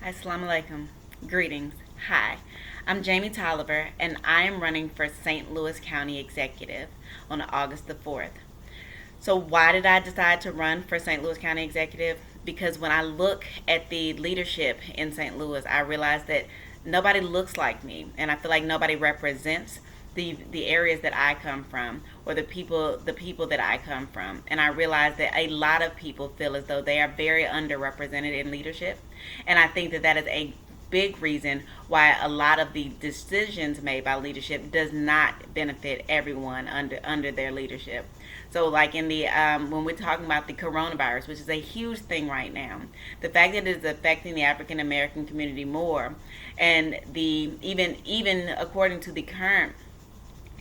Assalamu alaikum. Greetings. Hi. I'm Jamie Tolliver, and I am running for St. Louis County Executive on August the 4th. So, why did I decide to run for St. Louis County Executive? Because when I look at the leadership in St. Louis, I realize that nobody looks like me, and I feel like nobody represents the areas that I come from, or the people that I come from. And I realize that a lot of people feel as though they are very underrepresented in leadership, and I think that that is a big reason why a lot of the decisions made by leadership does not benefit everyone under their leadership. So, like in the when we're talking about the coronavirus, which is a huge thing right now, the fact that it is affecting the African American community more, and the even according to the current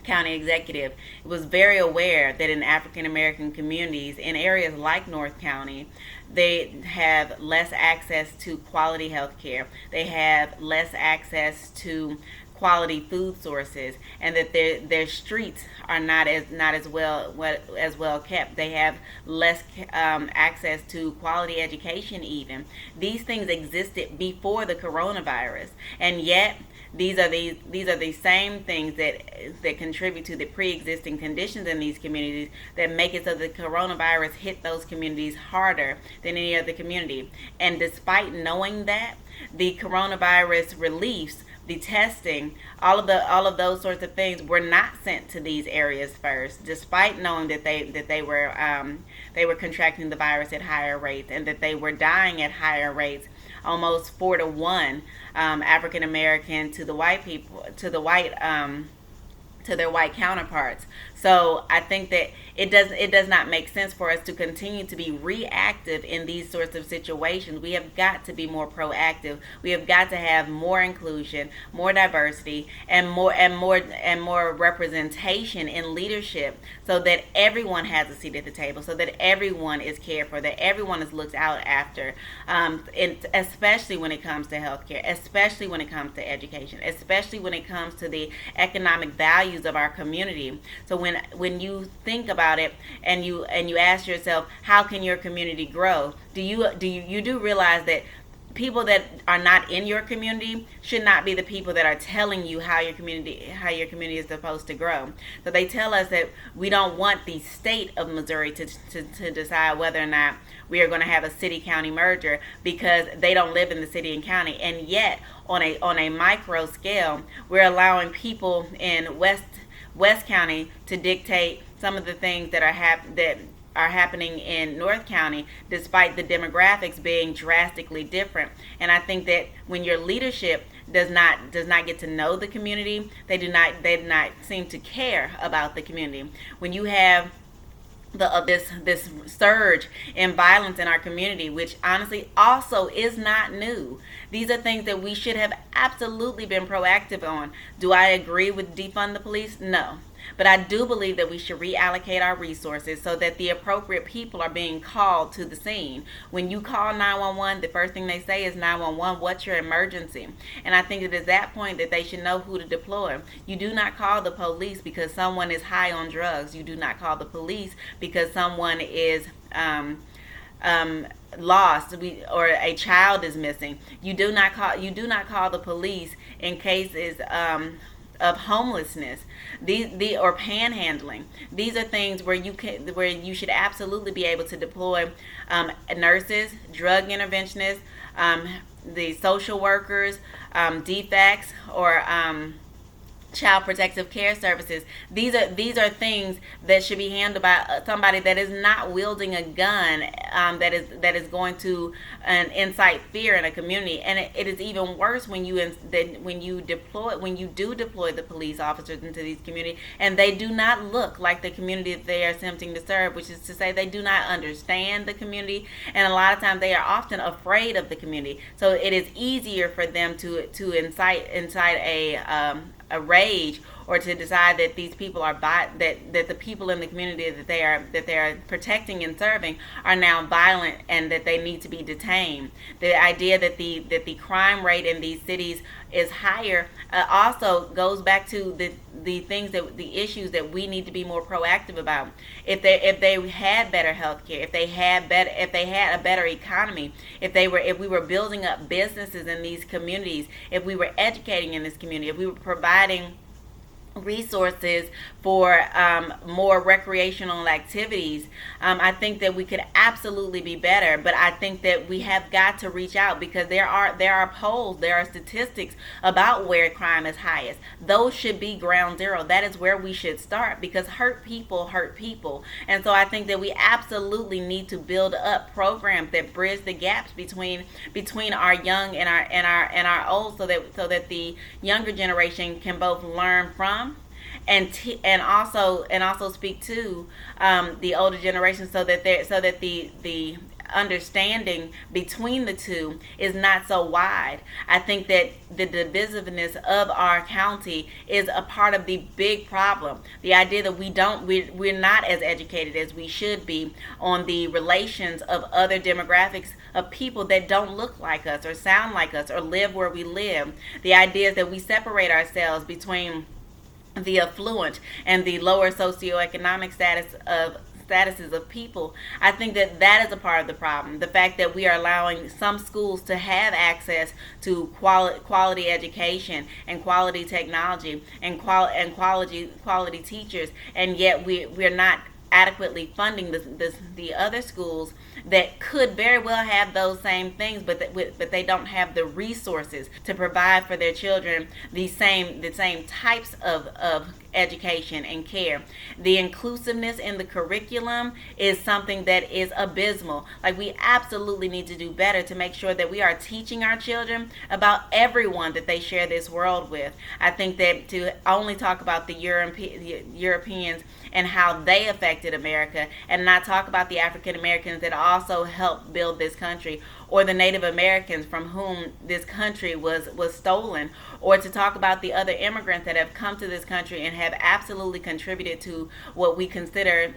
county executive, was very aware that in African American communities in areas like North County, they have less access to quality health care. They have less access to quality food sources, and that their streets are not as well kept. They have less access to quality education. Even these things existed before the coronavirus, and yet these are the same things that contribute to the pre-existing conditions in these communities that make it so the coronavirus hit those communities harder than any other community. And despite knowing that, the coronavirus reliefs, the testing, all of those sorts of things were not sent to these areas first, despite knowing that they were contracting the virus at higher rates, and that they were dying at higher rates, almost 4 to 1, African American to the white people, to their white counterparts. So I think that it does not make sense for us to continue to be reactive in these sorts of situations. We have got to be more proactive. We have got to have more inclusion, more diversity, and more representation in leadership, so that everyone has a seat at the table, so that everyone is cared for, that everyone is looked out after, especially when it comes to healthcare, especially when it comes to education, especially when it comes to the economic values of our community. So when you think about it, and you ask yourself, how can your community grow? Do you realize that people that are not in your community should not be the people that are telling you how your community is supposed to grow? So they tell us that we don't want the state of Missouri to decide whether or not we are going to have a city-county merger, because they don't live in the city and county. And yet, on a micro scale, we're allowing people in West County to dictate some of the things that are happening in North County, despite the demographics being drastically different. And I think that when your leadership does not get to know the community, they do not seem to care about the community. When you have this surge in violence in our community, which honestly also is not new. These are things that we should have absolutely been proactive on. Do I agree with defund the police? No. But I do believe that we should reallocate our resources so that the appropriate people are being called to the scene. When you call 911, the first thing they say is 911, what's your emergency? And I think it is that point that they should know who to deploy. You do not call the police because someone is high on drugs. You do not call the police because someone is lost, or a child is missing. You do not call the police in cases of homelessness, or panhandling. These are things where you should absolutely be able to deploy nurses, drug interventionists, the social workers, DFACs, or child protective care services. These are things that should be handled by somebody that is not wielding a gun, that is going to incite fear in a community. And it is even worse when you do deploy the police officers into these communities, and they do not look like the community that they are attempting to serve, which is to say they do not understand the community, and a lot of times they are often afraid of the community. So it is easier for them to incite a rage, or to decide that these people are that the people in the community that they are protecting and serving are now violent, and that they need to be detained. The idea that the crime rate in these cities is higher also goes back to the things that the issues that we need to be more proactive about. If they had better health care, if they had a better economy, if we were building up businesses in these communities, if we were educating in this community, if we were providing resources for more recreational activities, I think that we could absolutely be better. But I think that we have got to reach out, because there are polls, there are statistics about where crime is highest. Those should be ground zero. That is where we should start, because hurt people hurt people. And so I think that we absolutely need to build up programs that bridge the gaps between our young and our old, so that the younger generation can both learn from and also speak to the older generation, so that the understanding between the two is not so wide. I think that the divisiveness of our county is a part of the big problem. The idea that we're not as educated as we should be on the relations of other demographics of people that don't look like us or sound like us or live where we live. The idea is that we separate ourselves between the affluent and the lower socioeconomic statuses of people. I think that is a part of the problem. The fact that we are allowing some schools to have access to quality education and quality technology and quality teachers, and yet we're not adequately funding the other schools that could very well have those same things, but they don't have the resources to provide for their children the same types of education and care. The inclusiveness in the curriculum is something that is abysmal. Like, we absolutely need to do better to make sure that we are teaching our children about everyone that they share this world with. I think that to only talk about the Europeans and how they affected America, and not talk about the African Americans that also helped build this country, or the Native Americans from whom this country was stolen, or to talk about the other immigrants that have come to this country and have absolutely contributed to what we consider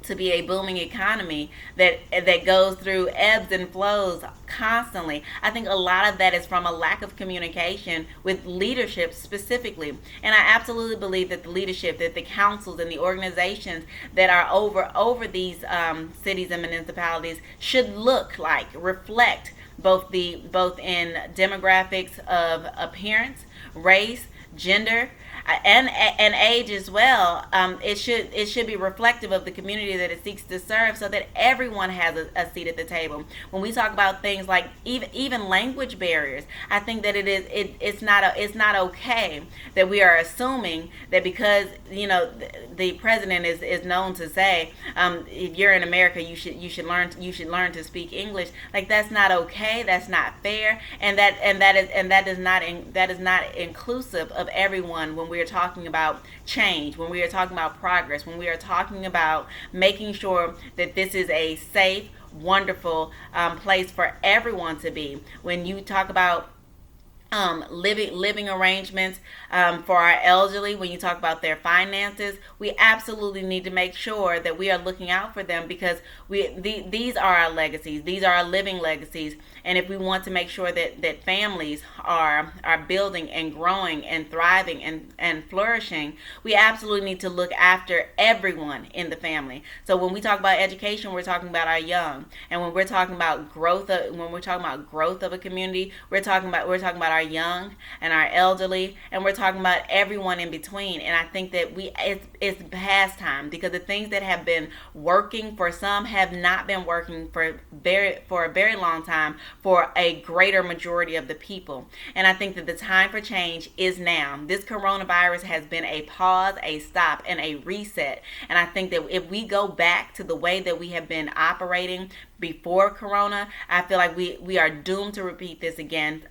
to be a booming economy that goes through ebbs and flows constantly. I think a lot of that is from a lack of communication with leadership specifically. And I absolutely believe that the leadership, that the councils and the organizations that are over these cities and municipalities should reflect both in demographics of appearance, race, gender, and age as well. It should be reflective of the community that it seeks to serve, so that everyone has a seat at the table. When we talk about things like even language barriers, I think that it's not okay that we are assuming that because the president is known to say, if you're in America, you should learn to speak English. Like, that's not okay. That's not fair, and that is not inclusive of everyone. When we are talking about change, when we are talking about progress, when we are talking about making sure that this is a safe, wonderful place for everyone to be. When you talk about living arrangements for our elderly, when you talk about their finances, we absolutely need to make sure that we are looking out for them, because these are our legacies. These are our living legacies. And if we want to make sure that families are building and growing and thriving and flourishing, we absolutely need to look after everyone in the family. So when we talk about education, we're talking about our young. And when we're talking about growth of a community, we're talking about our young and our elderly, and we're talking about everyone in between. And I think that it's past time, because the things that have been working for some have not been working for a very long time for a greater majority of the people. And I think that the time for change is now. This coronavirus has been a pause, a stop, and a reset. And I think that if we go back to the way that we have been operating before Corona, I feel like we are doomed to repeat this again,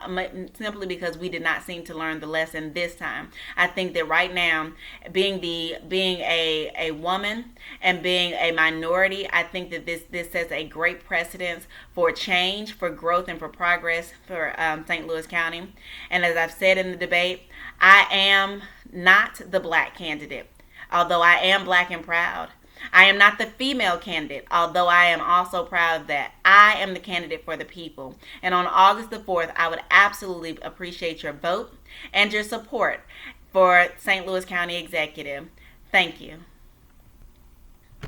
simply because we did not seem to learn the lesson this time. I think that right now, being a woman and being a minority, I think that this sets a great precedence for change, for growth, and for progress for St. Louis County. And as I've said in the debate, I am not the black candidate, although I am black and proud. I am not the female candidate, although I am also proud of that. I am the candidate for the people. And on August the 4th, I would absolutely appreciate your vote and your support for St. Louis County Executive. Thank you.